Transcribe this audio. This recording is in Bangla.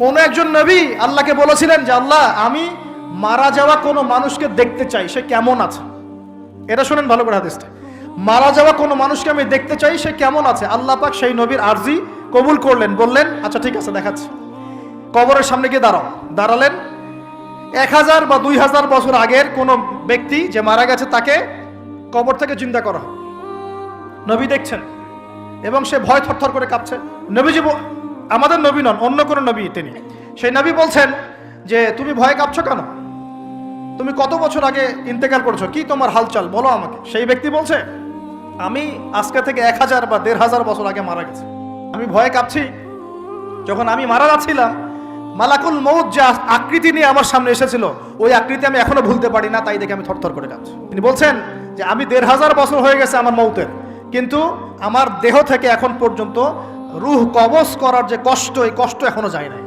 কোন একজন নবী আল্লাহকে বলেছিলেন যে আল্লাহ আমি মারা যাওয়া কোনো মানুষকে দেখতে চাই, সে কেমন আছে। এটা শুনেন ভালো করে হাদিসটা, মারা যাওয়া কোনো মানুষকে আমি দেখতে চাই, সে কেমন আছে। আল্লাহ পাক সেই নবীর আরজি কবুল করলেন, বললেন আচ্ছা ঠিক আছে দেখাচ্ছি। কবরের সামনে গিয়ে দাঁড়ালেন। 1000 বা 2000 বছর আগের কোনো ব্যক্তি যে মারা গেছে তাকে কবর থেকে জিন্দা করা হয়। নবী দেখছেন এবং সে ভয় থরথর করে কাঁপছে। নবীজি আমাদের নবী নন, অন্য কোনো নবী তিনি। সেই নবী বলছেন যে তুমি ভয় কাঁপছো কেন, তুমি কত বছর আগে ইন্তেকাল করেছো, কি তোমার হালচাল বলো আমাকে। সেই ব্যক্তি বলছে আমি আজকে থেকে 1000 বা 1500 বছর আগে মারা গেছি। আমি ভয়ে কাঁপছি, যখন আমি মারা যাচ্ছিলাম মালাকুল মউত যে আকৃতি নিয়ে আমার সামনে এসেছিল, ওই আকৃতি আমি এখনো ভুলতে পারি না, তাই দেখে আমি থরথর করে কাঁপছি। তিনি বলছেন যে আমি 1500 বছর হয়ে গেছে আমার মউতের, কিন্তু আমার দেহ থেকে এখন পর্যন্ত রূহ কবজ করার যে কষ্ট, এই কষ্ট এখনো যায় নাই।